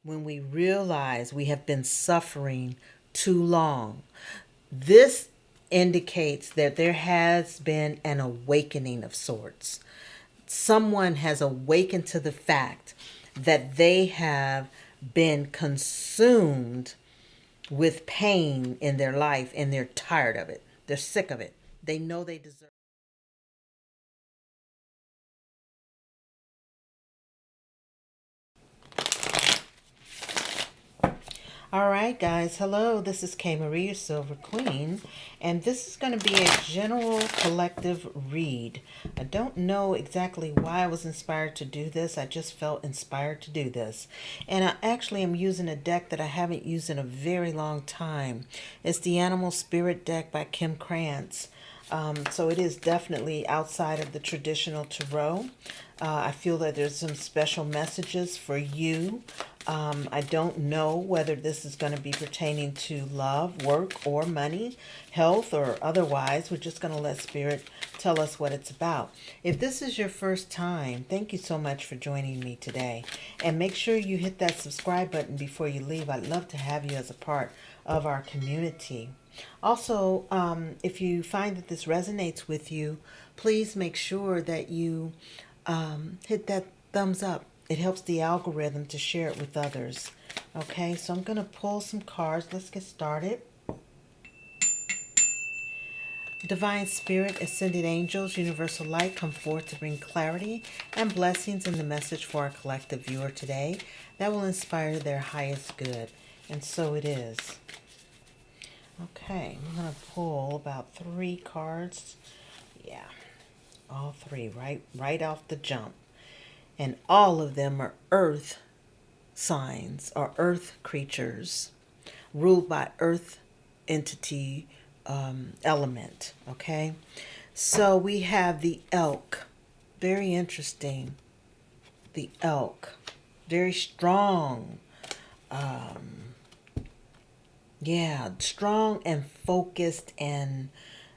when we realize we have been suffering too long. This indicates that there has been an awakening of sorts. Someone has awakened to the fact that they have been consumed with pain in their life and they're tired of it. They're sick of it. They know they deserve. All right, guys. Hello. This is K Marie, your Silver Queen, and this is going to be a general collective read. I don't know exactly why I was inspired to do this. I just felt inspired to do this. And I actually am using a deck that I haven't used in a very long time. It's the Animal Spirit deck by Kim Krantz. So it is definitely outside of the traditional tarot. I feel that there's some special messages for you. I don't know whether this is going to be pertaining to love, work, or money, health, or otherwise. We're just going to let Spirit tell us what it's about. If this is your first time, thank you so much for joining me today. And make sure you hit that subscribe button before you leave. I'd love to have you as a part of our community. Also, if you find that this resonates with you, please make sure that you hit that thumbs up. It helps the algorithm to share it with others. Okay, so I'm going to pull some cards. Let's get started. Divine Spirit, Ascended Angels, Universal Light, come forth to bring clarity and blessings in the message for our collective viewer today that will inspire their highest good. And so it is. Okay, I'm going to pull about 3 cards. Yeah, all 3 right off the jump. And all of them are earth signs or earth creatures ruled by earth entity element. Okay, so we have the elk. Very interesting. The elk. Very strong. Yeah, strong and focused and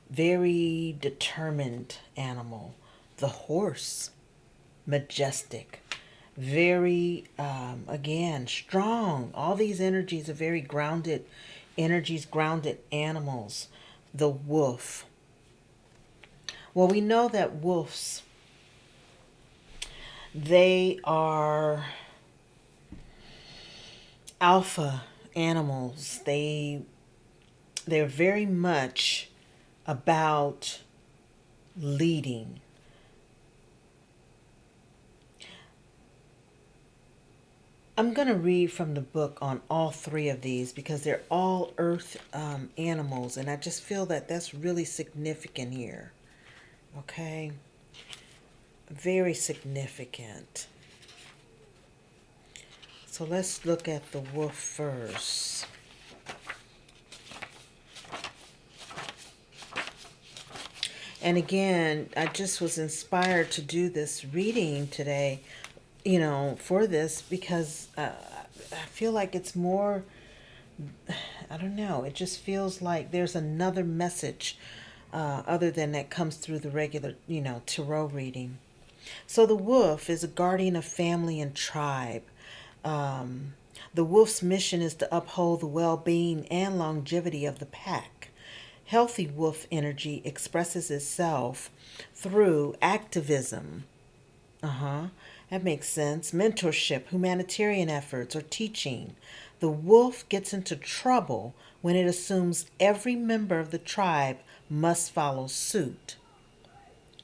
very determined animal. The horse, majestic, very, again, strong. All these energies are very grounded energies, grounded animals. The wolf. Well, we know that wolves, they are alpha animals. They're very much about leading. I'm going to read from the book on all 3 of these because they're all earth animals, and I just feel that that's really significant here. Okay? Very significant. So let's look at the wolf first. And again, I just was inspired to do this reading today, for this because I feel like it's more, I don't know, it just feels like there's another message other than that comes through the regular, tarot reading. So the wolf is a guardian of family and tribe. Um, the wolf's mission is to uphold the well being and longevity of the pack. Healthy wolf energy expresses itself through activism. Uh huh. That makes sense. Mentorship, humanitarian efforts, or teaching. The wolf gets into trouble when it assumes every member of the tribe must follow suit.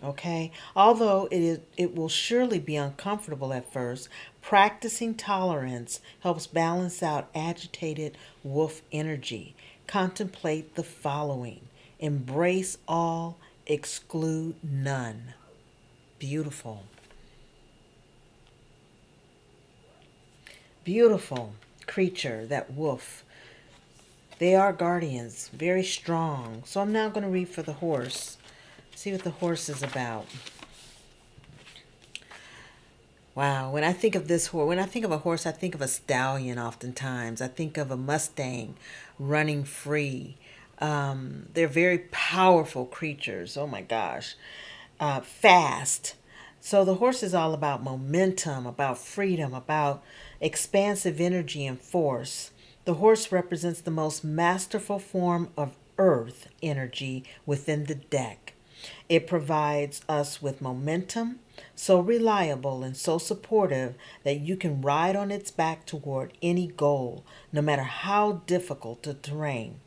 Okay? Although it will surely be uncomfortable at first, practicing tolerance helps balance out agitated wolf energy. Contemplate the following: embrace all, exclude none. Beautiful. Beautiful creature, that wolf. They are guardians, very strong. So I'm now going to read for the horse. See what the horse is about. Wow, when I think of this horse, when I think of a horse, I think of a stallion oftentimes. I think of a Mustang running free. They're very powerful creatures. Oh my gosh. Fast. So the horse is all about momentum, about freedom, about, expansive energy and force. The horse represents the most masterful form of earth energy within the deck. It provides us with momentum, so reliable and so supportive that you can ride on its back toward any goal, no matter how difficult the terrain.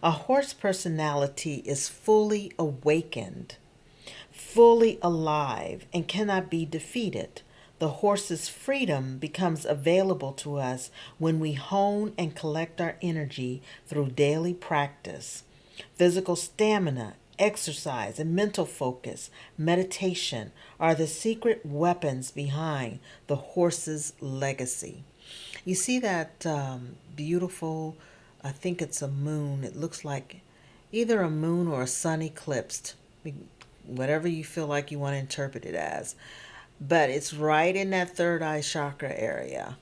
A horse personality is fully awakened, fully alive, and cannot be defeated. The horse's freedom becomes available to us when we hone and collect our energy through daily practice. Physical stamina, exercise, and mental focus, meditation are the secret weapons behind the horse's legacy. You see that beautiful, I think it's a moon. It looks like either a moon or a sun eclipsed, whatever you feel like you want to interpret it as. But it's right in that third eye chakra area.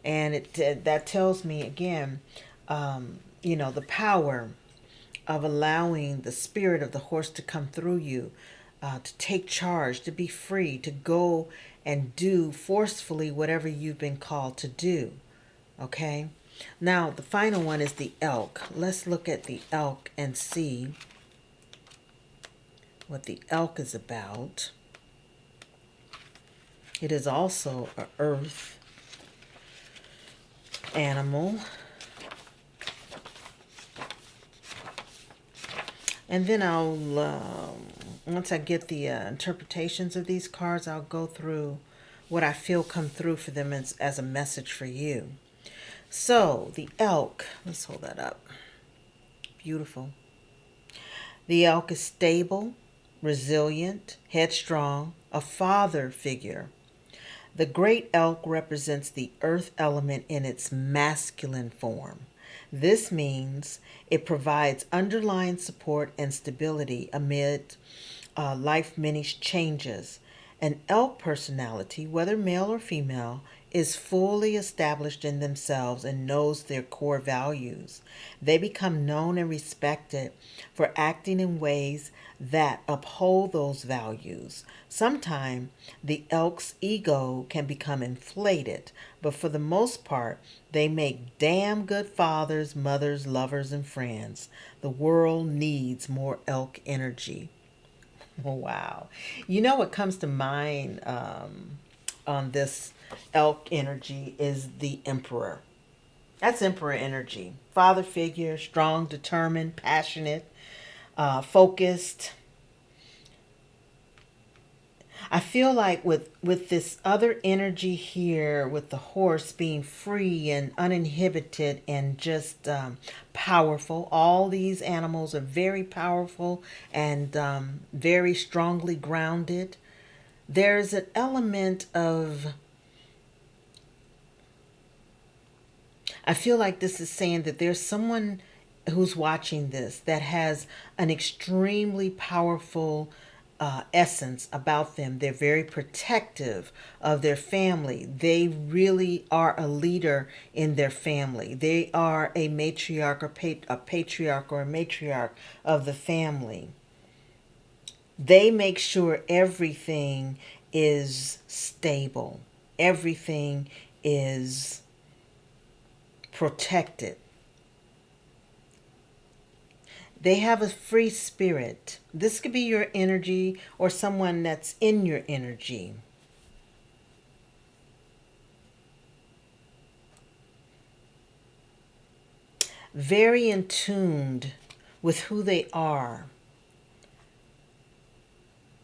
And that tells me again, the power of allowing the spirit of the horse to come through you, to take charge, to be free, to go and do forcefully whatever you've been called to do. Okay? Now, the final one is the elk. Let's look at the elk and see what the elk is about. It is also an earth animal. And then once I get the interpretations of these cards, I'll go through what I feel come through for them as a message for you. So, the elk, let's hold that up. Beautiful. The elk is stable, resilient, headstrong, a father figure. The great elk represents the earth element in its masculine form. This means it provides underlying support and stability amid life's many changes. An elk personality, whether male or female, is fully established in themselves and knows their core values. They become known and respected for acting in ways that uphold those values. Sometimes the elk's ego can become inflated, but for the most part, they make damn good fathers, mothers, lovers, and friends. The world needs more elk energy. Oh, wow. You know what comes to mind on this elk energy is the emperor. That's emperor energy. Father figure, strong, determined, passionate, focused. I feel like with this other energy here, with the horse being free and uninhibited and just powerful, all these animals are very powerful and very strongly grounded. There's an element of, I feel like this is saying that there's someone who's watching this that has an extremely powerful essence about them. They're very protective of their family. They really are a leader in their family. They are a matriarch or a patriarch or a matriarch of the family. They make sure everything is stable. Everything is protected. They have a free spirit. This could be your energy or someone that's in your energy. Very in tuned with who they are.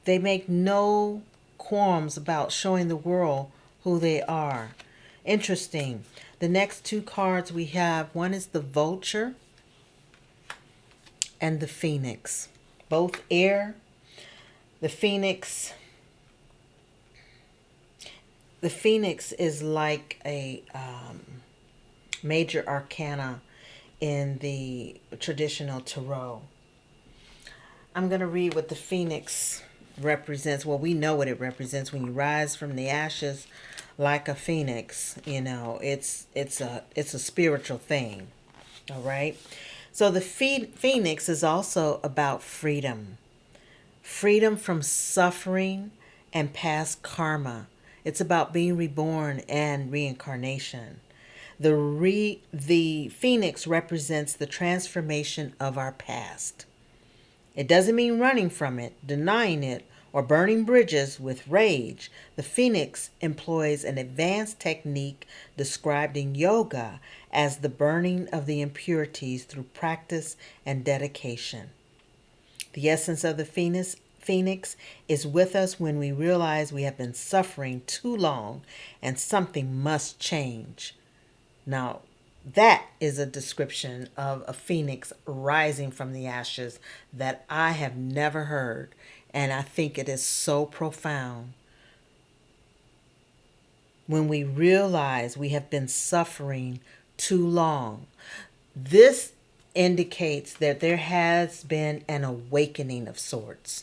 They make no qualms about showing the world who they are. Interesting. The next two cards we have, one is the vulture and the phoenix. Both air. The phoenix is like a major arcana in the traditional tarot. I'm going to read what the phoenix represents. Well, we know what it represents. When you rise from the ashes like a phoenix, it's a spiritual thing. All right. So the phoenix is also about freedom. Freedom from suffering and past karma. It's about being reborn and reincarnation. The phoenix represents the transformation of our past. It doesn't mean running from it, denying it, or burning bridges with rage. The phoenix employs an advanced technique described in yoga as the burning of the impurities through practice and dedication. The essence of the phoenix is with us when we realize we have been suffering too long and something must change. Now, that is a description of a phoenix rising from the ashes that I have never heard. And I think it is so profound. When we realize we have been suffering too long, this indicates that there has been an awakening of sorts.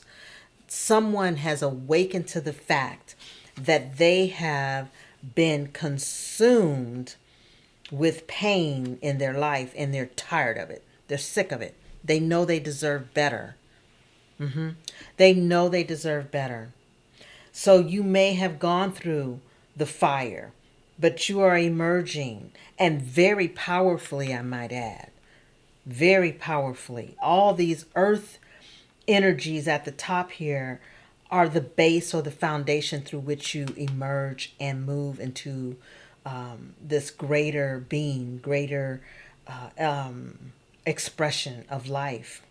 Someone has awakened to the fact that they have been consumed with pain in their life and they're tired of it. They're sick of it. They know they deserve better. They know they deserve better. So you may have gone through the fire, but you are emerging and very powerfully, I might add. Very powerfully. All these earth energies at the top here are the base or the foundation through which you emerge and move into this greater being, greater expression of life.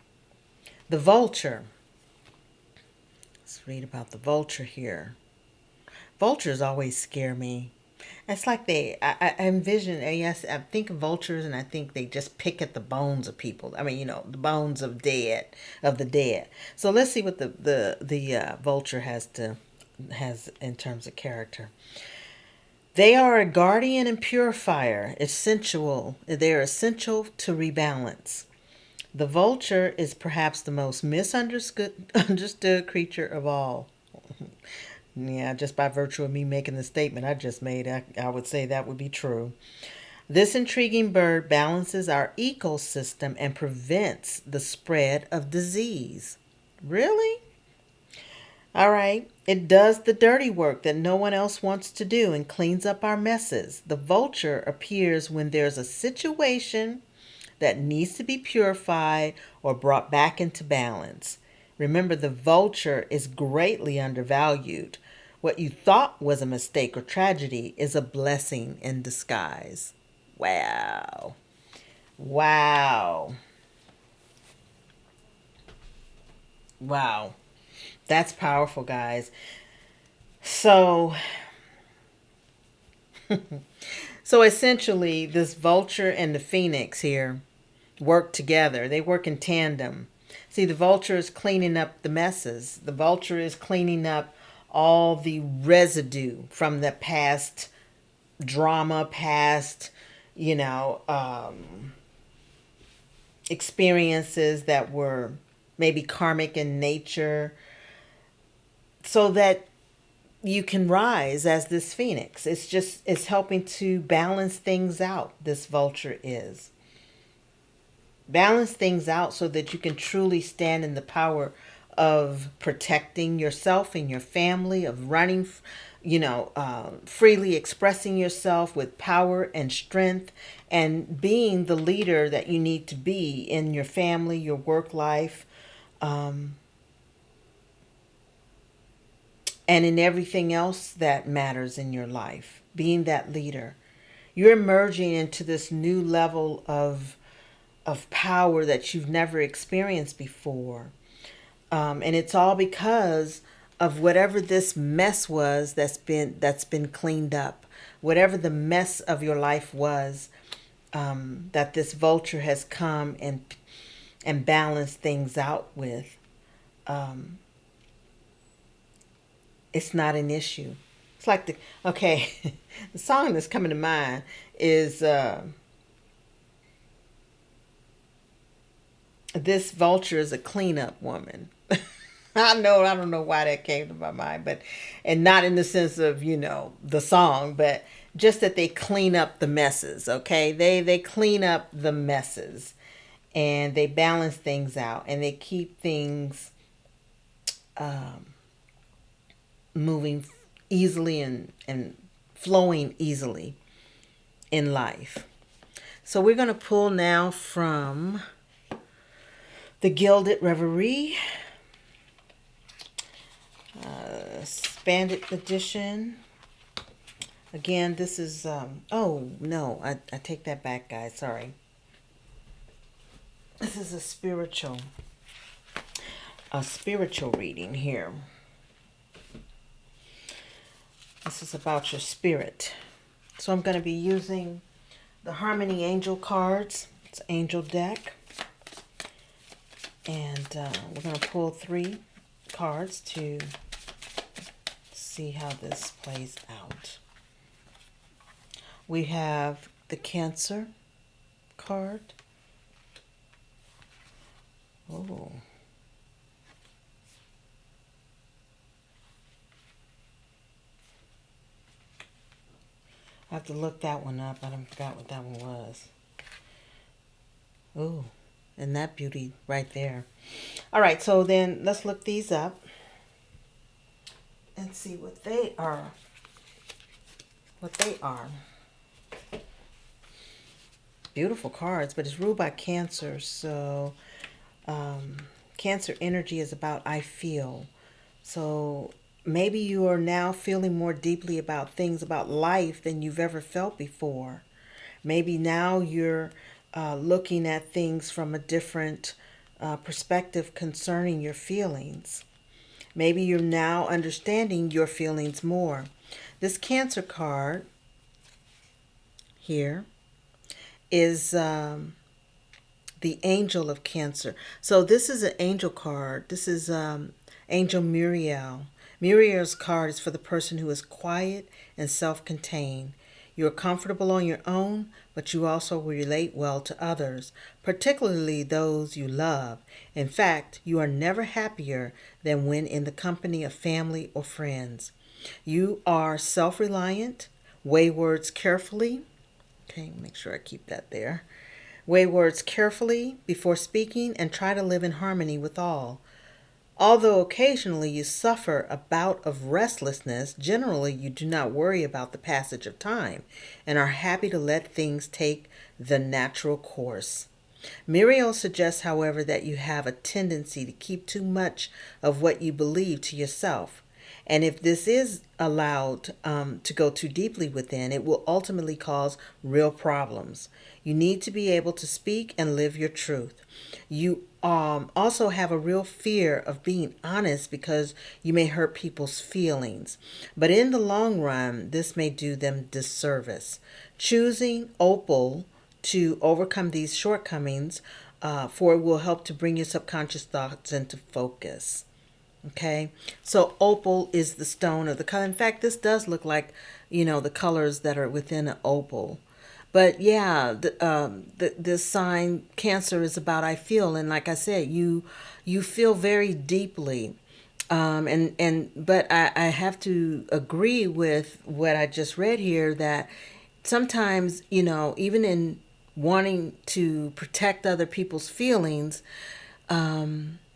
The vulture. Let's read about the vulture here. Vultures always scare me. It's like I envision, yes, I think of vultures and I think they just pick at the bones of people. I mean, the bones of the dead. So let's see what the vulture has in terms of character. They are a guardian and purifier, essential. They're essential to rebalance. The vulture is perhaps the most misunderstood creature of all. Yeah, just by virtue of me making the statement I just made, I would say that would be true. This intriguing bird balances our ecosystem and prevents the spread of disease. Really? All right. It does the dirty work that no one else wants to do and cleans up our messes. The vulture appears when there's a situation that needs to be purified or brought back into balance. Remember, the vulture is greatly undervalued. What you thought was a mistake or tragedy is a blessing in disguise. Wow. Wow. Wow. That's powerful, guys. So, so essentially, this vulture and the phoenix here work together. They work in tandem. See, the vulture is cleaning up the messes. The vulture is cleaning up all the residue from the past drama, past, you know, experiences that were maybe karmic in nature, so that you can rise as this phoenix. It's helping to balance things out. This vulture is balance things out so that you can truly stand in the power of protecting yourself and your family, of running, freely expressing yourself with power and strength, and being the leader that you need to be in your family, your work life, and in everything else that matters in your life. Being that leader, you're emerging into this new level of power that you've never experienced before. And it's all because of whatever this mess was that's been cleaned up. Whatever the mess of your life was, that this vulture has come and balanced things out with. It's not an issue. It's like the song that's coming to mind is this vulture is a cleanup woman. I don't know why that came to my mind, but, and not in the sense of, the song, but just that they clean up the messes, okay? They clean up the messes and they balance things out and they keep things moving easily and flowing easily in life. So we're going to pull now from the Gilded Reverie, Expanded Edition. Again, this is, oh no, I take that back, guys, sorry. This is a spiritual reading here. This is about your spirit. So I'm going to be using the Harmony Angel cards. It's Angel deck. And we're going to pull 3 cards to see how this plays out. We have the Cancer card. Oh. I have to look that one up. I forgot what that one was. Oh, and that beauty right there. All right, so then let's look these up and see what they are. Beautiful cards, but it's ruled by Cancer. So Cancer energy is about I feel. So maybe you are now feeling more deeply about things about life than you've ever felt before. Maybe now you're looking at things from a different perspective concerning your feelings. Maybe you're now understanding your feelings more. This Cancer card here is the Angel of Cancer. So this is an angel card. This is Angel Muriel. Muriel's card is for the person who is quiet and self-contained. You are comfortable on your own, but you also relate well to others, particularly those you love. In fact, you are never happier than when in the company of family or friends. You are self-reliant, weigh words carefully. Okay, make sure I keep that there. Weigh words carefully before speaking and try to live in harmony with all. Although occasionally you suffer a bout of restlessness, generally you do not worry about the passage of time and are happy to let things take the natural course. Muriel suggests, however, that you have a tendency to keep too much of what you believe to yourself. And if this is allowed to go too deeply within, it will ultimately cause real problems. You need to be able to speak and live your truth. You also have a real fear of being honest because you may hurt people's feelings. But in the long run, this may do them disservice. Choosing Opal to overcome these shortcomings, for it will help to bring your subconscious thoughts into focus. Okay, so opal is the stone of the color. In fact, this does look like, the colors that are within an opal. But yeah, this sign Cancer is about I feel, and like I said, you feel very deeply, but I have to agree with what I just read here that sometimes even in wanting to protect other people's feelings,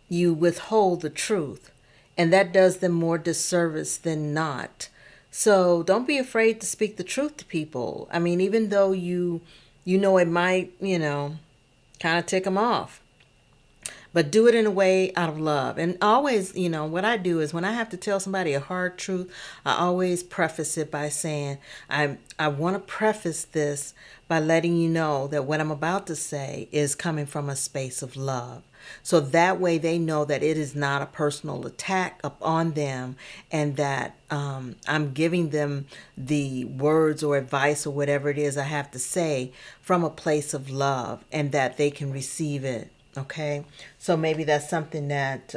you withhold the truth, and that does them more disservice than not. So don't be afraid to speak the truth to people. I mean, even though you know it might, kind of tick them off, but do it in a way out of love. And always, what I do is when I have to tell somebody a hard truth, I always preface it by saying, I want to preface this by letting you know that what I'm about to say is coming from a space of love. So that way they know that it is not a personal attack upon them, and that I'm giving them the words or advice or whatever it is I have to say from a place of love, and that they can receive it. Okay, so maybe that's something that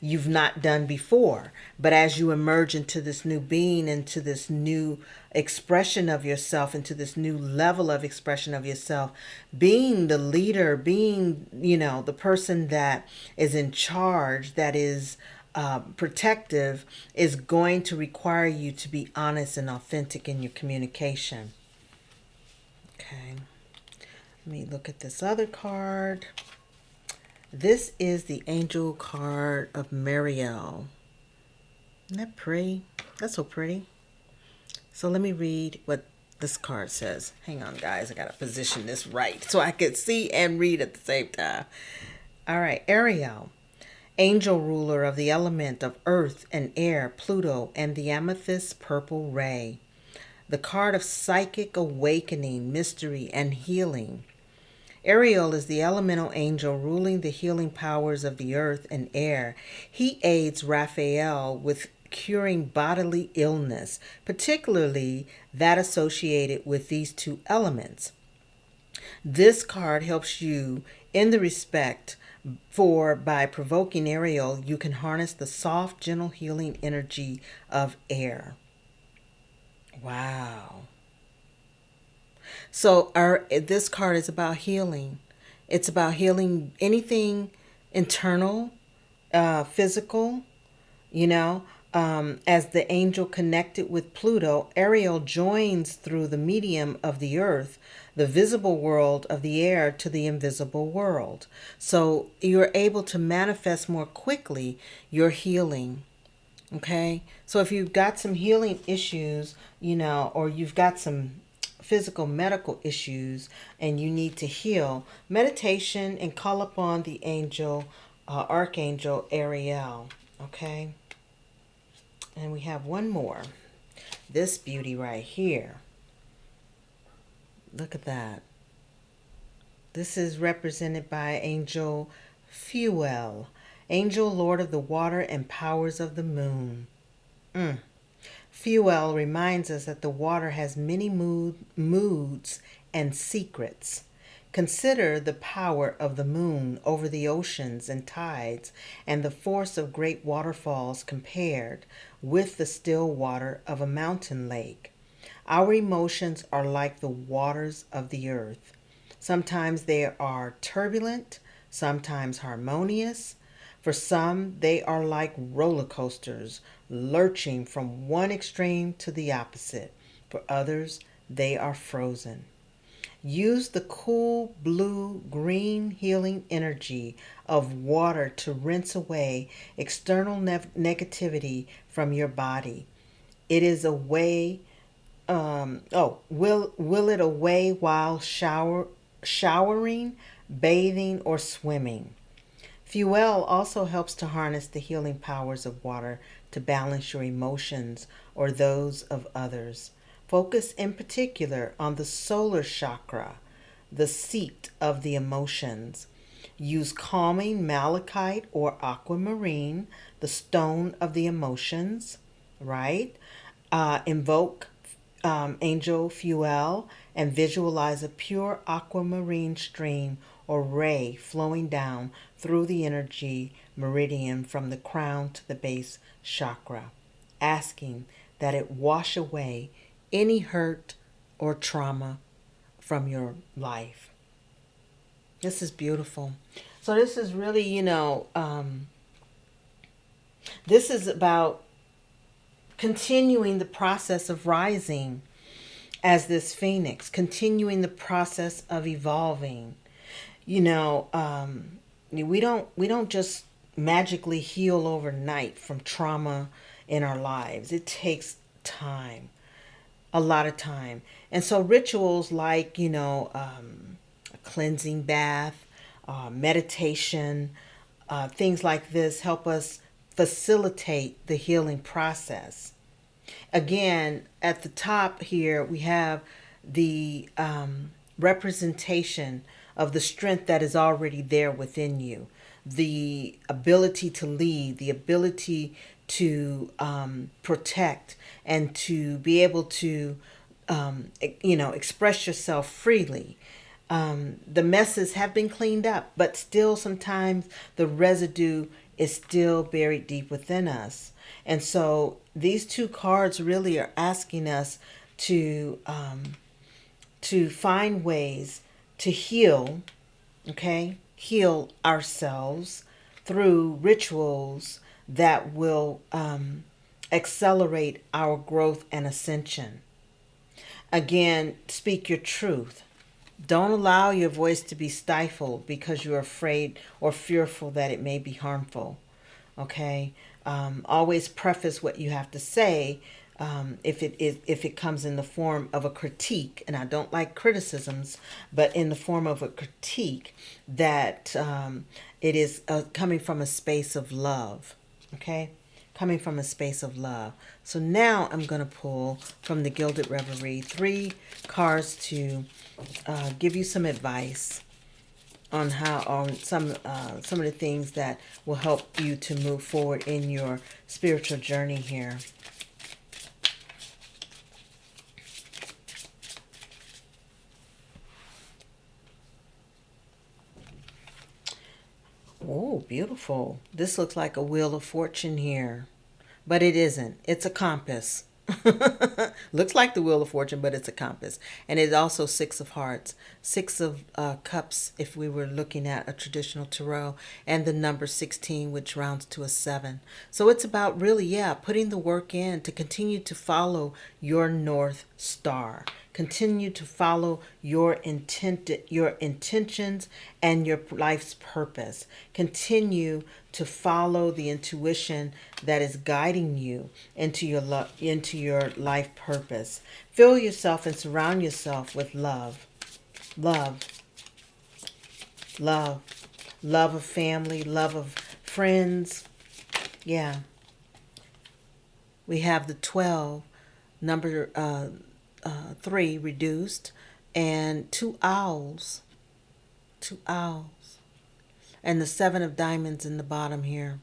you've not done before. But as you emerge into this new being, into this new expression of yourself, into this new level of expression of yourself, being the leader, being, the person that is in charge, that is protective, is going to require you to be honest and authentic in your communication. Okay, let me look at this other card. This is the Angel card of Mariel. Isn't that pretty? That's so pretty. So let me read what this card says. Hang on, guys. I got to position this right so I can see and read at the same time. All right. Ariel, angel ruler of the element of earth and air, Pluto, and the amethyst purple ray. The card of psychic awakening, mystery, and healing. Ariel is the elemental angel ruling the healing powers of the earth and air. He aids Raphael with curing bodily illness, particularly that associated with these two elements. This card helps you in the respect for by provoking Ariel, you can harness the soft, gentle healing energy of air. Wow. So this card is about healing. It's about healing anything internal, physical, you know. As the angel connected with Pluto, Ariel joins through the medium of the earth, the visible world of the air to the invisible world. So you're able to manifest more quickly your healing. Okay. So if you've got some healing issues, or you've got some physical medical issues and you need to heal, meditation and call upon the archangel Ariel. Okay. And we have one more. This beauty right here. Look at that. This is represented by Angel Fuel, Angel Lord of the Water and Powers of the Moon. Fuel reminds us that the water has many moods and secrets. Consider the power of the moon over the oceans and tides, and the force of great waterfalls compared with the still water of a mountain lake. Our emotions are like the waters of the earth. Sometimes they are turbulent, sometimes harmonious. For some, they are like roller coasters, lurching from one extreme to the opposite. For others, they are frozen. Use the cool blue green healing energy of water to rinse away external negativity from your body. It is a way. Will it away while showering, bathing, or swimming? Fuel also helps to harness the healing powers of water to balance your emotions or those of others. Focus in particular on the solar chakra, the seat of the emotions. Use calming malachite or aquamarine, the stone of the emotions, right? Invoke Angel Fuel and visualize a pure aquamarine stream or ray flowing down through the energy meridian from the crown to the base chakra, asking that it wash away any hurt or trauma from your life. This is beautiful. So this is really, this is about continuing the process of rising as this phoenix, continuing the process of evolving. We don't just magically heal overnight from trauma in our lives. It takes time, a lot of time. And so rituals like, a cleansing bath, meditation, things like this help us facilitate the healing process. Again, at the top here, we have the representation of the strength that is already there within you, the ability to lead, the ability to protect, and to be able to, express yourself freely. The messes have been cleaned up, but still sometimes the residue is still buried deep within us. And so these two cards really are asking us to find ways to heal, okay? Heal ourselves through rituals that will accelerate our growth and ascension. Again, speak your truth. Don't allow your voice to be stifled because you're afraid or fearful that it may be harmful. Okay? Always preface what you have to say, if it comes in the form of a critique, and I don't like criticisms, but in the form of a critique, that it is coming from a space of love. Okay, coming from a space of love. So now I'm going to pull from the Gilded Reverie 3 cards to give you some advice on how on some of the things that will help you to move forward in your spiritual journey here. Oh, beautiful. This looks like a wheel of fortune here, but it isn't. It's a compass. Looks like the wheel of fortune, but it's a compass. And it's also 6 of hearts, 6 of cups if we were looking at a traditional tarot, and the number 16, which rounds to a 7. So it's about really, yeah, putting the work in to continue to follow your North Star. Continue to follow your intentions and your life's purpose. Continue to follow the intuition that is guiding you into your life purpose. Fill yourself and surround yourself with love. Love. Love. Love of family, love of friends. Yeah. We have the 12, number 3 reduced, and 2 owls. 2 owls. And the 7 of diamonds in the bottom here.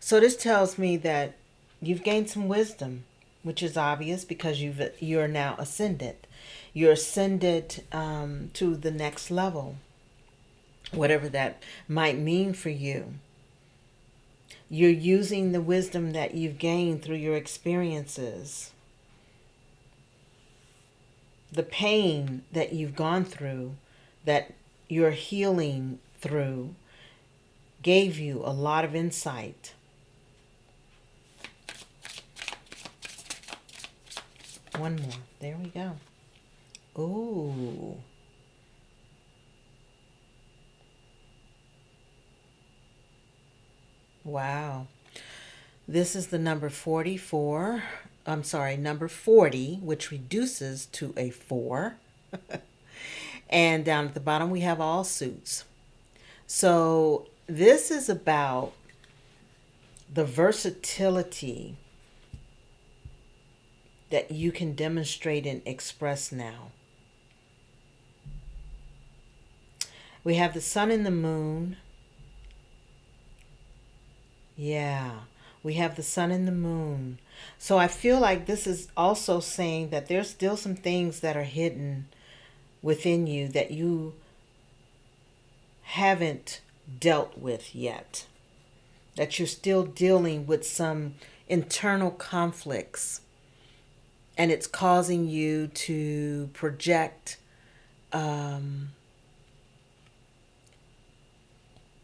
So this tells me that you've gained some wisdom, which is obvious because you're now ascended. You're ascended to the next level, whatever that might mean for you. You're using the wisdom that you've gained through your experiences. The pain that you've gone through, that you're healing through, gave you a lot of insight. One more. There we go. Ooh. Wow. This is the number 44. I'm sorry, number 40, which reduces to a 4. And down at the bottom, we have all suits. So this is about the versatility that you can demonstrate and express now. We have the sun and the moon. Yeah, we have the sun and the moon. So I feel like this is also saying that there's still some things that are hidden within you that you haven't dealt with yet. That you're still dealing with some internal conflicts. And it's causing you to project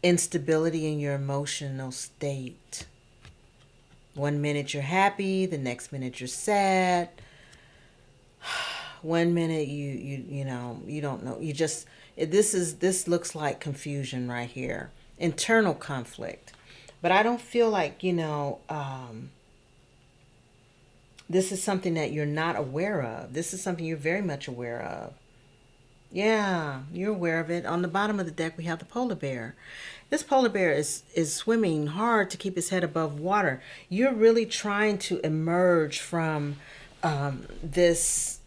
instability in your emotional state. One minute you're happy, the next minute you're sad. One minute you don't know. This looks like confusion right here. Internal conflict. But I don't feel like, this is something that you're not aware of. This is something you're very much aware of. Yeah, you're aware of it. On the bottom of the deck, we have the polar bear. This polar bear is swimming hard to keep his head above water. You're really trying to emerge from this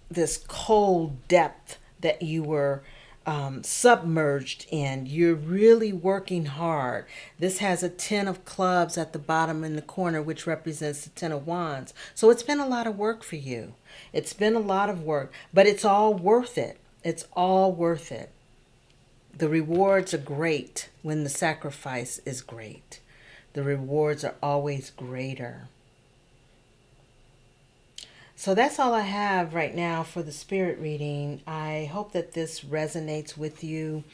cold depth that you were submerged in. You're really working hard. This has a 10 of clubs at the bottom in the corner, which represents the 10 of wands. So it's been a lot of work for you. It's been a lot of work, but it's all worth it. It's all worth it. The rewards are great when the sacrifice is great. The rewards are always greater. So that's all I have right now for the spirit reading. I hope that this resonates with you.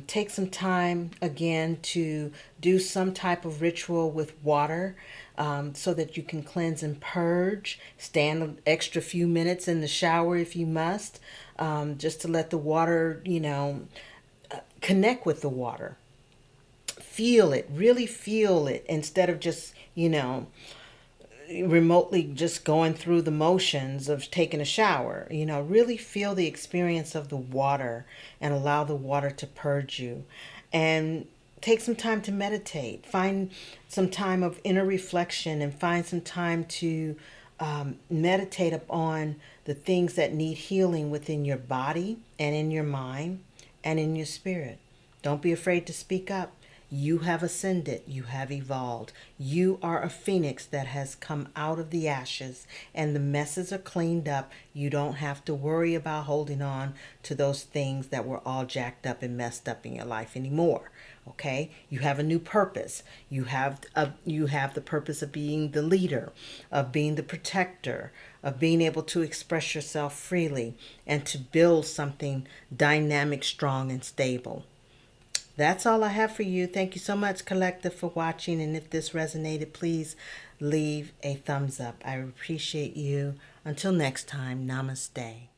Take some time again to do some type of ritual with water so that you can cleanse and purge. Stand an extra few minutes in the shower if you must, just to let the water, connect with the water. feel it, really feel it, instead of just, remotely just going through the motions of taking a shower. Really feel the experience of the water and allow the water to purge you. And take some time to meditate. Find some time of inner reflection and find some time to meditate upon the things that need healing within your body and in your mind and in your spirit. Don't be afraid to speak up. You have ascended. You have evolved. You are a phoenix that has come out of the ashes, and the messes are cleaned up. You don't have to worry about holding on to those things that were all jacked up and messed up in your life anymore. Okay? You have a new purpose. You have the purpose of being the leader, of being the protector, of being able to express yourself freely and to build something dynamic, strong, and stable. That's all I have for you. Thank you so much, Collective, for watching. And if this resonated, please leave a thumbs up. I appreciate you. Until next time, namaste.